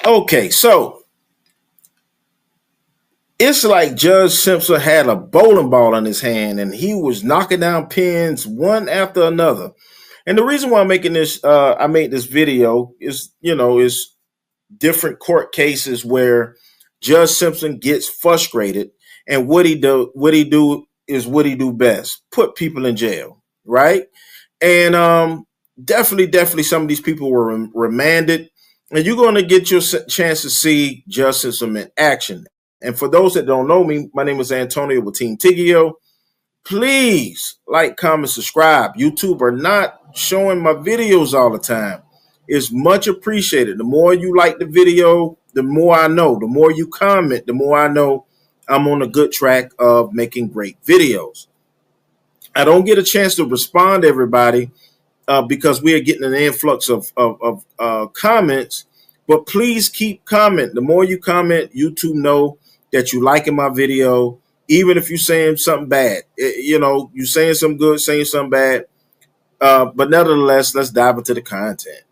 Okay, so it's like Judge Simpson had a bowling ball in his hand and he was knocking down pins one after another. And the reason why I'm making this, I made this video is, is different court cases where Judge Simpson gets frustrated, and what he do is what he do best: put people in jail, right? And definitely, some of these people were remanded, and you're going to get your chance to see Judge Simpson in action. And for those that don't know me, my name is Antonio with Team Tiggio. Please like, comment, subscribe. YouTube are not showing my videos all the time. It's much appreciated. The more you like the video, the more I know. The more you comment, the more I know I'm on a good track of making great videos. I don't get a chance to respond to everybody because we are getting an influx of comments. But please keep commenting. The more you comment, YouTube know that you liking my video, even if you're saying something bad. You're saying something good, saying something bad. But nevertheless, let's dive into the content.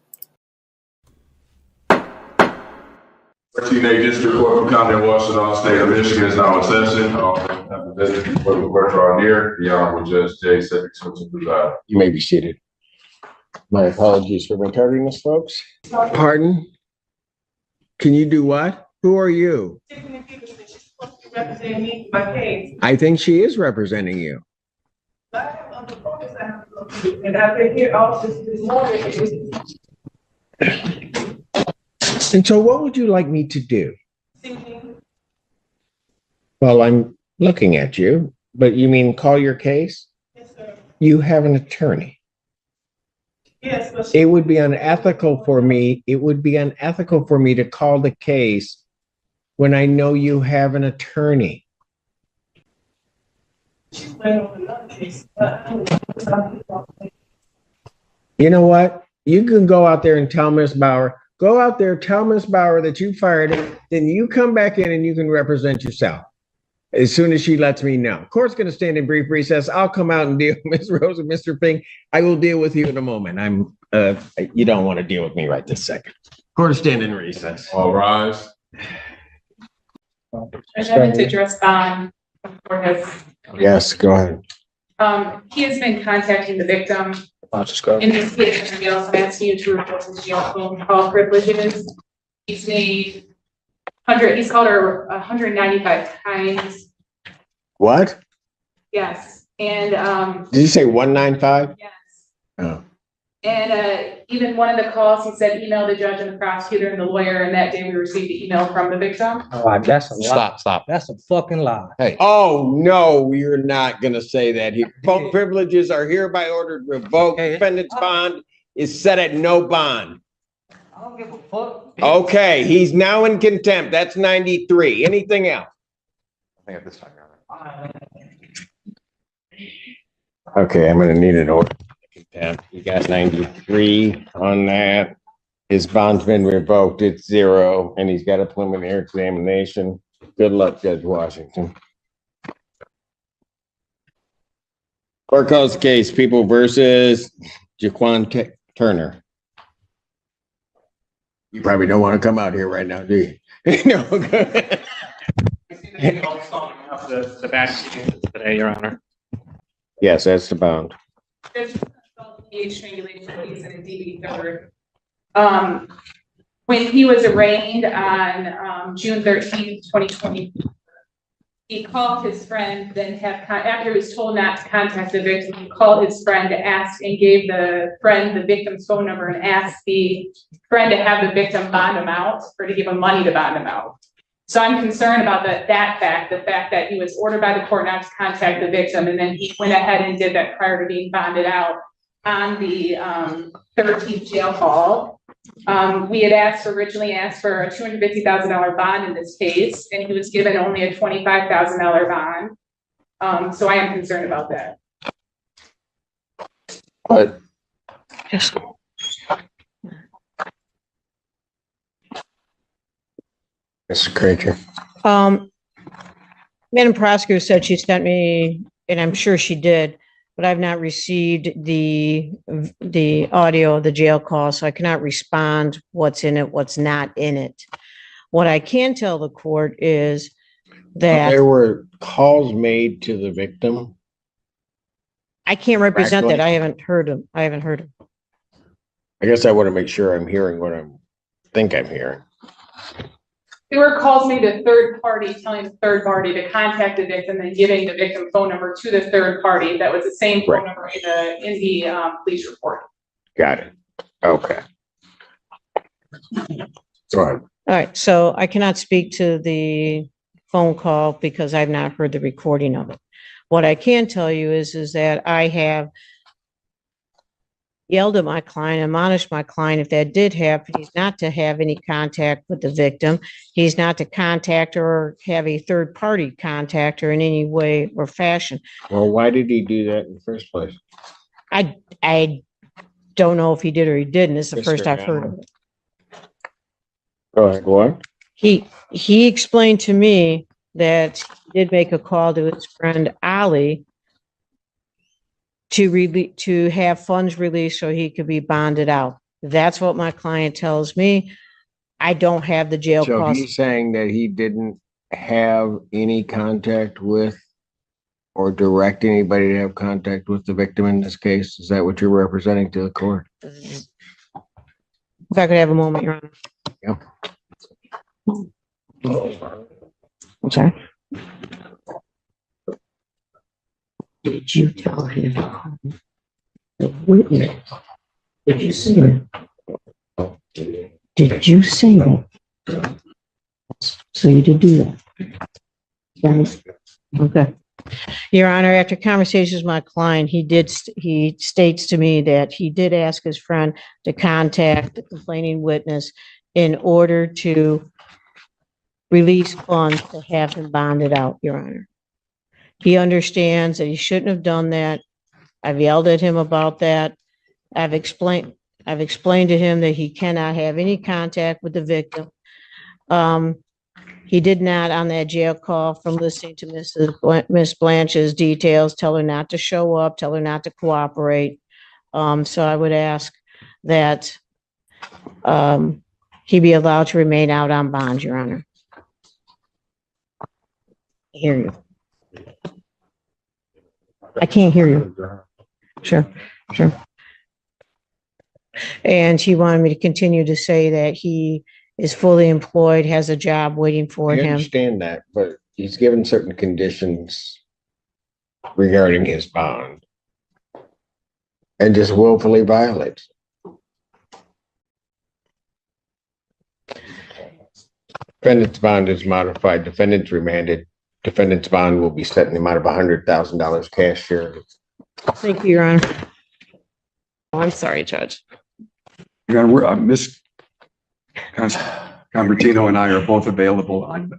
Teenage District Court for County of Washington, State of Michigan is now in session. The district court will draw near. The Honorable Judge J. Cedric Simpson presiding. You may be seated. My apologies for my tardiness, folks. Pardon? Can you do what? Who are you? I think she is representing you. And I've been here all this morning. And so what would you like me to do? Well, I'm looking at you, but you mean call your case? Yes, sir. You have an attorney. Yes, but It would be unethical for me. It would be unethical for me to call the case when I know you have an attorney. she went on another case. You know what? You can go out there and tell Miss Bauer, go out there, tell Miss Bauer that you fired him, then you come back in and you can represent yourself as soon as she lets me know. Court's going to stand in brief recess. I'll come out and deal with Ms. Rose and Mr. Ping. I will deal with you in a moment. You don't want to deal with me right this second. Court is stand in recess. All rise. I wanted to address Bond for his. Yes, go ahead. He has been contacting the victim. In this case, I'm also asking you to report his jail phone call privileges. He's made he's called her 195 times. What? Yes. And Did you say 195? yes. Oh. And even one of the calls, he said, email the judge and the prosecutor and the lawyer, and that day we received the email from the victim. Oh, that's a lie. Stop. That's a fucking lie. Hey. Oh, no, you're not going to say that here. Phone privileges are hereby ordered revoked. Hey. Defendant's bond is set at no bond. I don't give a fuck. Okay, he's now in contempt. That's 93. Anything else? I think at this time, Your Honor. Okay, I'm gonna need an order. Contempt. He got 93 on that. His bond's been revoked. It's 0, and he's got a preliminary examination. Good luck, Judge Washington. Court calls case People versus Jaquan Turner. You probably don't want to come out here right now, do you? No. The back today, Your Honor. Yes, that's the bond. There's a strangulation case and a DV cover. When he was arraigned on June 13th, 2020, he called his friend, then after he was told not to contact the victim, he called his friend to ask and gave the friend the victim's phone number and asked the friend to have the victim bond him out or to give him money to bond him out. So I'm concerned about the fact that he was ordered by the court not to contact the victim, and then he went ahead and did that prior to being bonded out on the 13th jail call. We had originally asked for a $250,000 bond in this case, and he was given only a $25,000 bond. So I am concerned about that. But Yes. Mr. Crater. Madam Prosecutor said she sent me, and I'm sure she did, but I've not received the audio of the jail call, so I cannot respond what's in it, what's not in it. What I can tell the court is that There were calls made to the victim. I can't represent that. Correctly. I haven't heard them. I guess I want to make sure I'm hearing what I think I'm hearing. There were calls made to third party, telling the third party to contact the victim and giving the victim phone number to the third party. That was the same phone number in the police report. Got it. Okay. Go ahead. All right, so I cannot speak to the phone call because I've not heard the recording of it. What I can tell you is that I have yelled at my client, admonished my client if that did happen, he's not to have any contact with the victim. He's not to contact or have a third party contact her in any way or fashion. Well, why did he do that in the first place? I don't know if he did or he didn't. It's the first I've heard of it. Go ahead, what? He explained to me that he did make a call to his friend Ali to have funds released so he could be bonded out. That's what my client tells me. I don't have the jail So costs. he's saying that he didn't have any contact with or direct anybody to have contact with the victim in this case? Is that what you're representing to the court? If I could have a moment, Your Honor. Yep. I'm sorry. Did you tell him the witness? Did you say that? Did you say that? So you did do that? Yes. Okay. Your Honor, after conversations with my client, he states to me that he did ask his friend to contact the complaining witness in order to release funds to have him bonded out, Your Honor. He understands that he shouldn't have done that. I've yelled at him about that. I've explained to him that he cannot have any contact with the victim. He did not, on that jail call, from listening to Miss Blanche's details, tell her not to show up, tell her not to cooperate. So I would ask that he be allowed to remain out on bond, Your Honor. I hear you. I can't hear you. Sure. And he wanted me to continue to say that he is fully employed, has a job waiting for I him. understand that, but he's given certain conditions regarding his bond and just willfully violates. Defendant's bond is modified. Defendant's remanded. Defendant's bond will be set in the amount of $100,000 cash share. Thank you, Your Honor. Oh, I'm sorry, Judge. Your Honor, Ms. Convertino and I are both available. I'm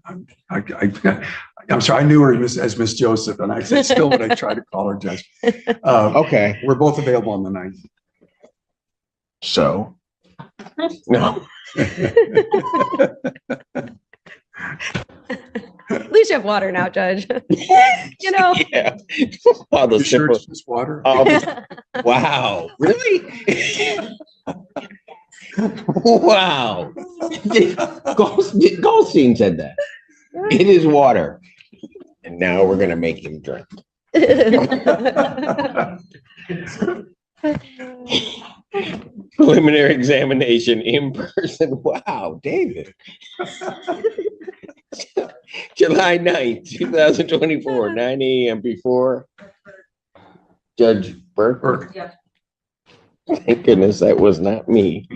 sorry, I knew her as Miss Joseph, and I said still, but I try to call her Judge. Okay. We're both available on the 9th. So? No. At least you have water now, Judge. You know. Yeah. Wow, You sure it's just water? Wow. Really? Wow. Goldstein said that. It is water. And now we're going to make him drink. Preliminary examination in person. Wow, David. July 9th, 2024, 9 a.m. before Judge Burke. Yeah. Thank goodness that was not me.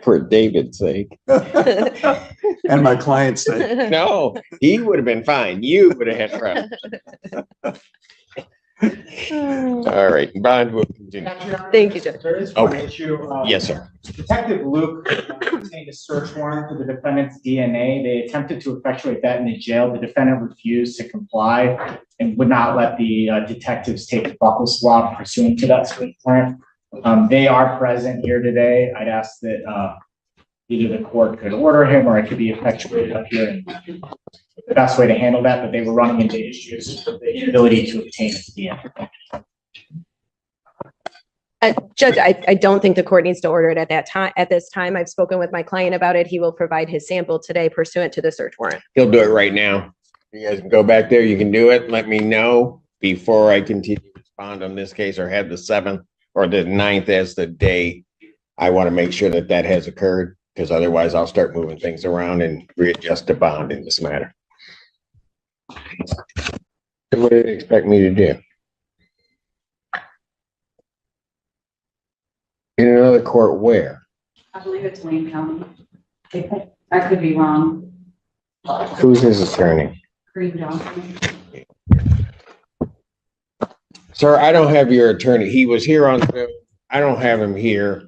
For David's sake. And my client's sake. No, he would have been fine. You would have had problems. All right, bond will continue. Thank you, Judge. There is one Okay. issue. Yes, sir. Detective Luke obtained a search warrant for the defendant's DNA. They attempted to effectuate that in the jail. The defendant refused to comply and would not let the detectives take a buckle swab pursuant to that search warrant. They are present here today. I'd ask that either the court could order him or it could be effectuated up here. And the best way to handle that, but they were running into issues with the ability to obtain his DNA. Judge, I don't think the court needs to order it at that time. At this time, I've spoken with my client about it. He will provide his sample today pursuant to the search warrant. He'll do it right now. You guys can go back there. You can do it. Let me know before I continue to respond on this case or have the 7th or the 9th as the date. I want to make sure that that has occurred because otherwise I'll start moving things around and readjust the bond in this matter. What do you expect me to do? In another court where? I believe it's Wayne County. I could be wrong. Who's his attorney? Green Johnson. Sir, I don't have your attorney. He was here on Zoom. I don't have him here.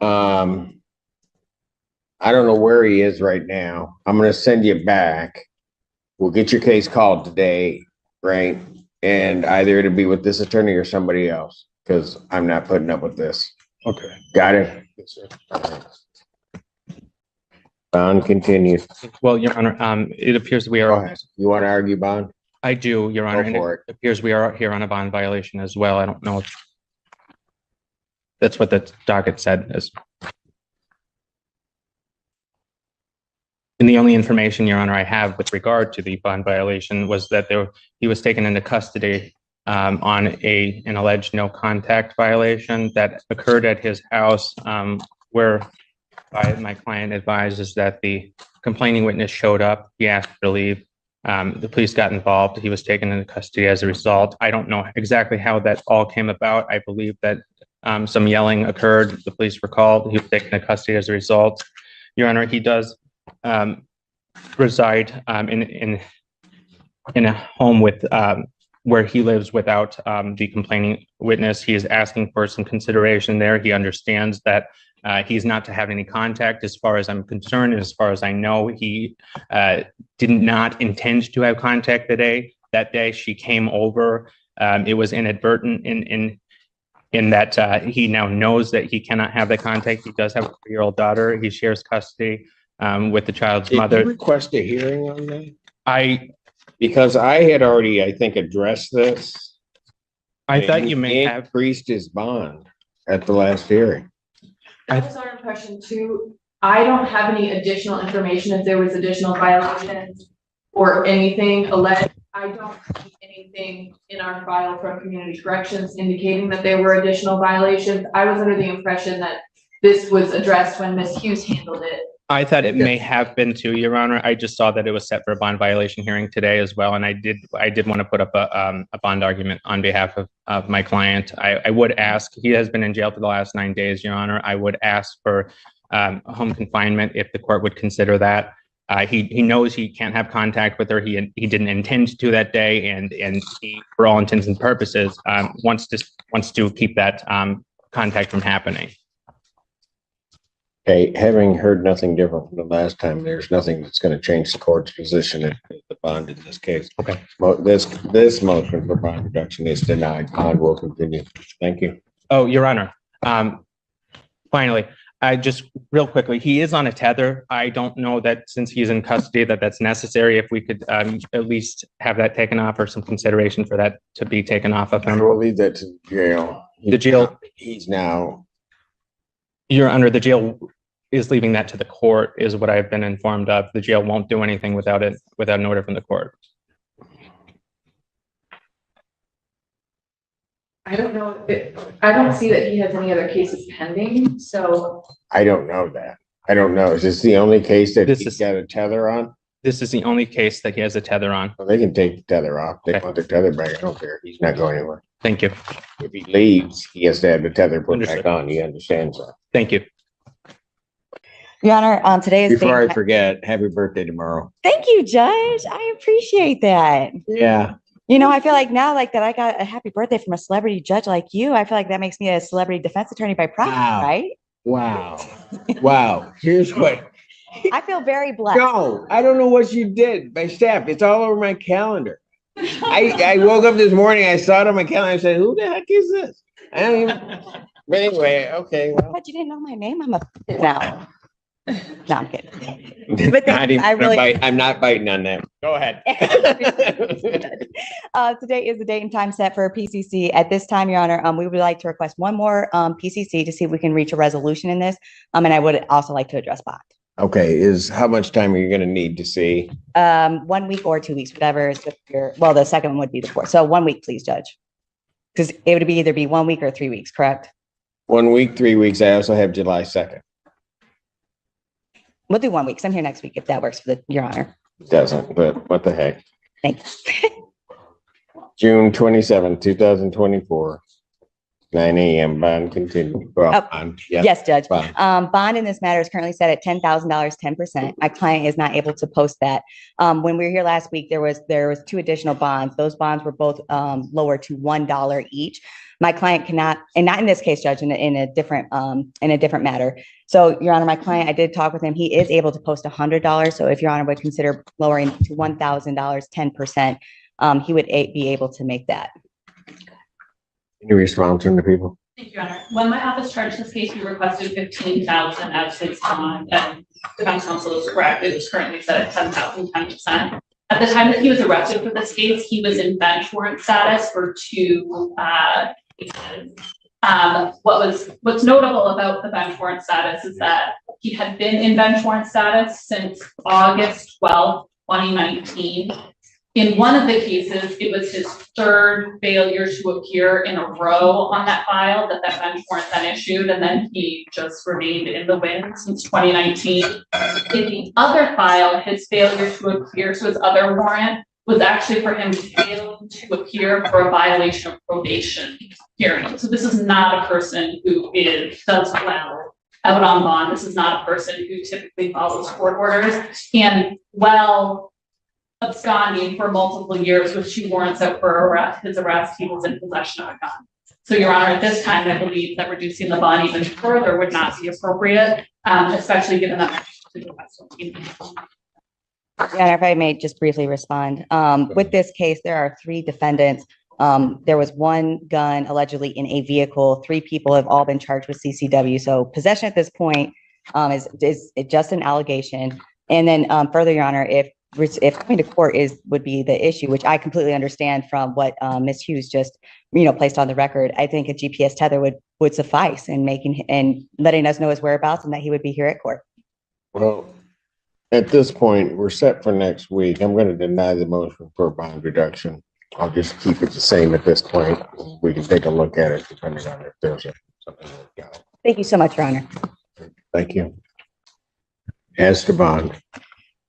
I don't know where he is right now. I'm going to send you back. We'll get your case called today, right? And either it'll be with this attorney or somebody else because I'm not putting up with this. Okay. Got it? Yes, sir. Bond continues. Well, Your Honor, it appears we are. You want to argue bond? I do, Your Honor. Go for it appears we are here on a bond violation as well. I don't know if that's what the docket said. And the only information, Your Honor, I have with regard to the bond violation was that he was taken into custody on an alleged no contact violation that occurred at his house, where my client advises that the complaining witness showed up. He asked to leave. The police got involved. He was taken into custody as a result. I don't know exactly how that all came about. I believe that some yelling occurred. The police were called. He was taken into custody as a result. Your Honor, he does reside in a home with where he lives without the complaining witness. He is asking for some consideration there. He understands that he's not to have any contact as far as I'm concerned. And as far as I know, he did not intend to have contact that day. She came over. It was inadvertent in that he now knows that he cannot have the contact. He does have a 3-year-old daughter. He shares custody with the child's mother. Did you request a hearing on that? Because I had already, I think, addressed this. I thought you may have increased his bond at the last hearing. That was our impression too. I don't have any additional information if there was additional violations or anything alleged. I don't see anything in our file from community corrections indicating that there were additional violations. I was under the impression that this was addressed when Ms. Hughes handled it. I thought it may have been too, Your Honor. I just saw that it was set for a bond violation hearing today as well. And I did want to put up a bond argument on behalf of my client. I would ask, he has been in jail for the last 9 days, Your Honor. I would ask for home confinement if the court would consider that. He knows he can't have contact with her. He didn't intend to that day. And he, for all intents and purposes, wants to keep that contact from happening. Okay, having heard nothing different from the last time, there's nothing that's going to change the court's position in the bond in this case. Okay. This motion for bond reduction is denied. Bond will continue. Thank you. Oh, Your Honor. Finally, I just real quickly, he is on a tether. I don't know that since he's in custody that's necessary. If we could at least have that taken off or some consideration for that to be taken off of him. We'll leave that to jail. The jail. He's now. Your Honor, the jail is leaving that to the court, is what I've been informed of. The jail won't do anything without an order from the court. I don't know. I don't see that he has any other cases pending. So I don't know that. I don't know. Is this the only case that he's got a tether on? This is the only case that he has a tether on. Well, they can take the tether off. They want the tether back. I don't care. He's not going anywhere. Thank you. If he leaves, he has to have the tether put back on. He understands that. Thank you. Your Honor, today is before I forget, happy birthday tomorrow. Thank you, Judge. I appreciate that. Yeah. You know, I feel like now that I got a happy birthday from a celebrity judge like you, I feel like that makes me a celebrity defense attorney by proxy, right? Wow. Wow. Here's what. I feel very blessed. No, I don't know what you did by staff. It's all over my calendar. I woke up this morning, I saw it on my calendar, I said, who the heck is this? I don't even. But anyway, okay. Well. But you didn't know my name. I'm a now. No, I'm kidding. But I really, I'm not biting on that. Go ahead. Today is the date and time set for PCC. At this time, Your Honor, we would like to request one more PCC to see if we can reach a resolution in this. And I would also like to address bond. Okay, how much time are you going to need to see? 1 week or 2 weeks, whatever is with well, the second one would be the fourth. So 1 week, please, Judge. Because it would either be 1 week or 3 weeks, correct? 1 week, 3 weeks. I also have July 2nd. We'll do 1 week. So I'm here next week if that works for Your Honor. It doesn't, but what the heck? Thanks. June 27, 2024, 9 a.m. Bond continued. Well, Yes, Judge. Bond. Bond in this matter is currently set at $10,000, 10%. My client is not able to post that. When we were here last week, there was 2 additional bonds. Those bonds were both lowered to $1 each. My client cannot, and not in this case, Judge, in a different matter. So, Your Honor, my client, I did talk with him. He is able to post $100. So, if Your Honor would consider lowering to $1,000, 10%, he would be able to make that. Any response from the people? Thank you, Your Honor. When my office charged this case, we requested $15,000 as his bond, and defense counsel is correct. It is currently set at $10,000, 10%. At the time that he was arrested for this case, he was in bench warrant status for 2 cases. What's notable about the bench warrant status is that he had been in bench warrant status since August 12, 2019. In one of the cases, it was his 3rd failure to appear in a row on that file that bench warrant then issued, and then he just remained in the wind since 2019. In the other file, his failure to appear, so his other warrant, was actually for him to fail to appear for a violation of probation hearing. So this is not a person who does well out on bond. This is not a person who typically follows court orders. And absconding for multiple years with 2 warrants out for his arrest, he was in possession of a gun. So, Your Honor, at this time, I believe that reducing the bond even further would not be appropriate, especially given that. Your Honor, if I may just briefly respond. With this case, there are 3 defendants. There was 1 gun allegedly in a vehicle. 3 people have all been charged with CCW. So possession at this point is just an allegation. And then further, Your Honor, if coming to court would be the issue, which I completely understand from what Ms. Hughes just placed on the record. I think a GPS tether would suffice in letting us know his whereabouts and that he would be here at court. Well, at this point, we're set for next week. I'm going to deny the motion for bond reduction. I'll just keep it the same at this point. We can take a look at it depending on if there's something. Thank you so much, Your Honor. Thank you. As to bond.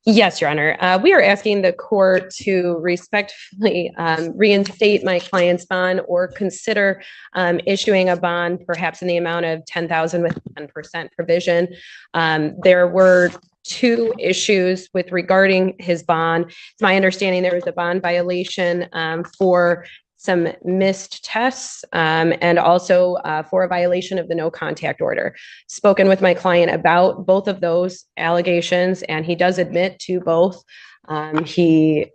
Yes, Your Honor. We are asking the court to respectfully reinstate my client's bond or consider issuing a bond, perhaps in the amount of $10,000 with 10% provision. There were 2 issues with regarding his bond. It's my understanding there was a bond violation for some missed tests and also for a violation of the no contact order. Spoken with my client about both of those allegations, and he does admit to both. He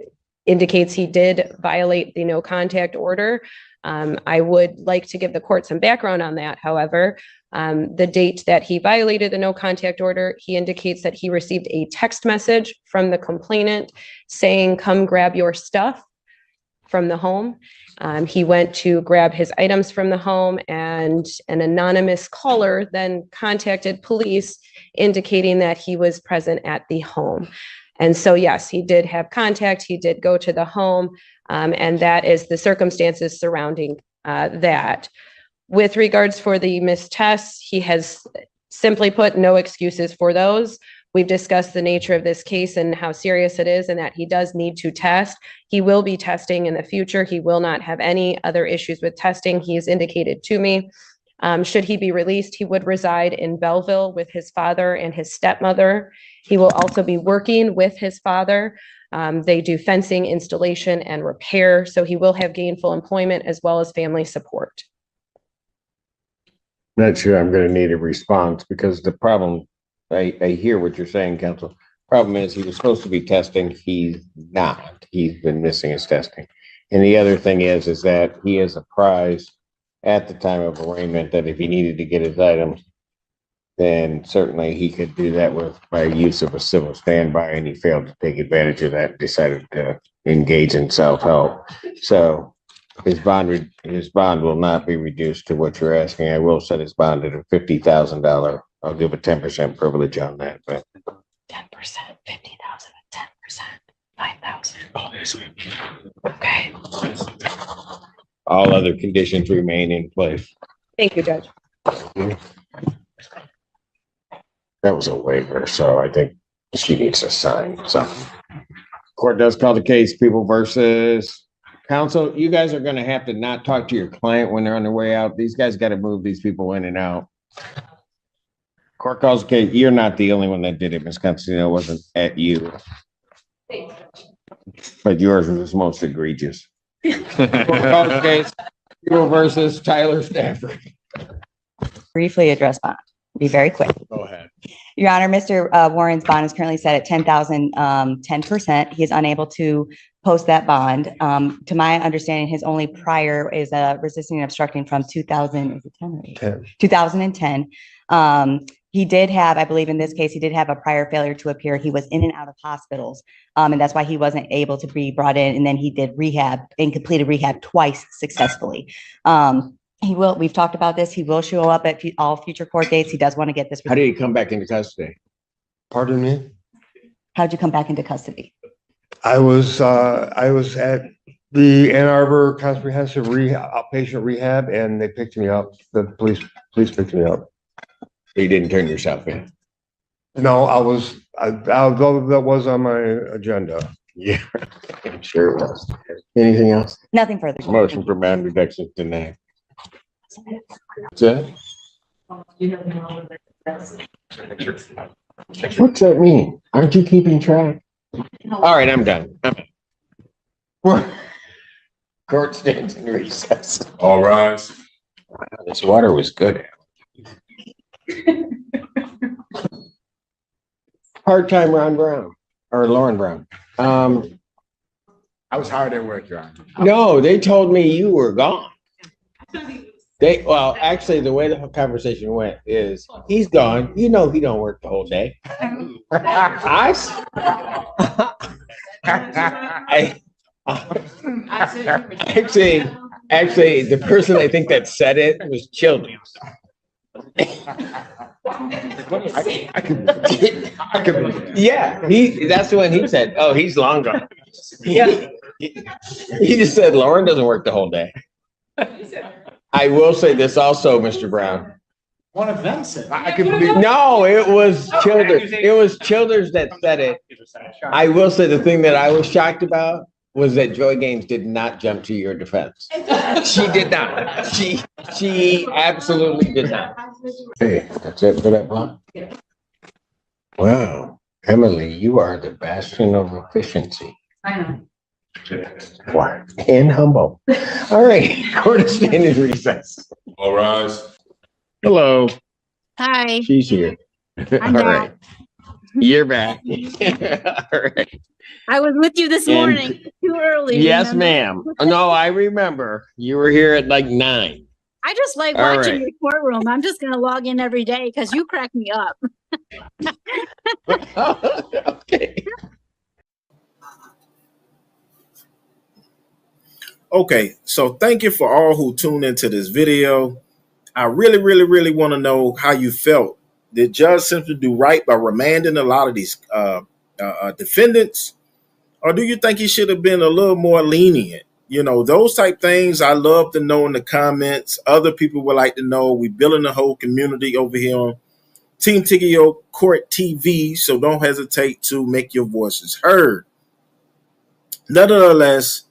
indicates he did violate the no contact order. I would like to give the court some background on that. However, the date that he violated the no contact order, he indicates that he received a text message from the complainant saying, "Come grab your stuff," from the home. He went to grab his items from the home, and an anonymous caller then contacted police indicating that he was present at the home. And so, yes, he did have contact. He did go to the home, and that is the circumstances surrounding that. With regards for the missed tests, he has simply put no excuses for those. We've discussed the nature of this case and how serious it is and that he does need to test. He will be testing in the future. He will not have any other issues with testing. He has indicated to me, should he be released, he would reside in Belleville with his father and his stepmother. He will also be working with his father. They do fencing, installation, and repair. So he will have gainful employment as well as family support. Not sure I'm going to need a response because the problem, I hear what you're saying, counsel. Problem is he was supposed to be testing. He's not. He's been missing his testing. And the other thing is that he is apprised at the time of arraignment that if he needed to get his items, then certainly he could do that by use of a civil standby, and he failed to take advantage of that, decided to engage in self-help. So his bond will not be reduced to what you're asking. I will set his bond at a $50,000. I'll give a 10% privilege on that, but 10%, 50,000, 10%, 5,000. Okay. all other conditions remain in place. Thank you, Judge. That was a waiver, so I think she needs to sign something. Court does call the case People versus Counsel. You guys are gonna have to not talk to your client when they're on their way out. These guys gotta move these people in and out. Court calls the case. You're not the only one that did it, Ms. Constantino. It wasn't at you. But yours was most egregious. Court calls the case People versus Tyler Stafford. Briefly address bond. Be very quick. Go ahead. Your Honor, Mr. Warren's bond is currently set at 10,000, 10%. He is unable to post that bond. To my understanding, his only prior is resisting and obstructing from 2000, is it 10 or 8? 10. 2010. He did have, I believe in this case, he did have a prior failure to appear. He was in and out of hospitals. And that's why he wasn't able to be brought in. And then he did rehab and completed rehab twice successfully. He will, we've talked about this. He will show up at all future court dates. He does want to get this. How did he come back into custody? Pardon me? How'd you come back into custody? I was at the Ann Arbor Comprehensive Outpatient Rehab, and they picked me up. The police picked me up. You didn't turn yourself in? No, that was on my agenda. Yeah, I'm sure it was. Anything else? Nothing further. Motion for bond reduction denied. That's it? What's that mean? Aren't you keeping track? All right, I'm done. Court stands in recess. All rise. Wow, this water was good. Part-time Ron Brown or Lauren Brown. I was hard at work, Your Honor. No, they told me you were gone. Well, actually, the way the conversation went is he's gone. You know, he don't work the whole day. Actually, the person I think that said it was Childers. Yeah, that's the one he said. Oh, he's long gone. Yeah. He just said Lauren doesn't work the whole day. I will say this also, Mr. Brown. One of them said. I can believe. No, it was Childers. It was Childers that said it. I will say the thing that I was shocked about was that Joy Gaines did not jump to your defense. She did not. She absolutely did not. Hey, that's it for that block? Wow. Emily, you are the bastion of efficiency. I know. Wow. And humble. All right. Court is in recess. All rise. Hello. Hi. She's here. I'm All back. right. You're back. All right. I was with you this morning, too early. Yes, remember? ma'am. No, I remember. You were here at like 9. I just like All watching right. your courtroom. I'm just gonna log in every day because you crack me up. Okay. Okay, so thank you for all who tuned into this video. I really want to know how you felt. Did Judge Simpson do right by remanding a lot of these defendants? Or do you think he should have been a little more lenient? You know, those type things I love to know in the comments. Other people would like to know. We building a whole community over here on Team Tiggio Court TV, so don't hesitate to make your voices heard. Nonetheless,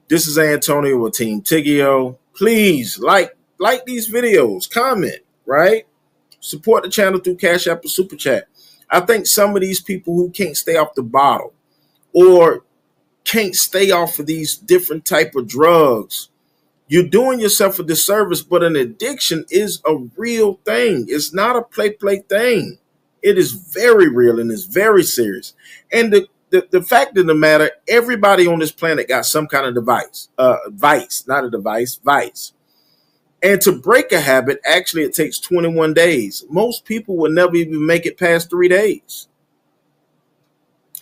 this is Antonio with Team Tiggio. Please like these videos, comment, right? Support the channel through Cash App or Super Chat. I think some of these people who can't stay off the bottle or can't stay off of these different type of drugs, you're doing yourself a disservice, but an addiction is a real thing. It's not a play thing. It is very real and it's very serious. And the fact of the matter, everybody on this planet got some kind of vice. And And to break a habit, actually, it takes 21 days. Most people will never even make it past 3 days.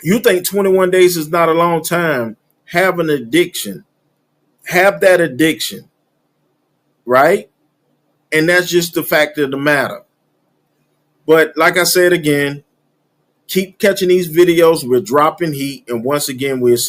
You think 21 days is not a long time? Have an addiction. Have that addiction, right? And that's just the fact of the matter. But like I said again, keep catching these videos. We're dropping heat. And once again, we're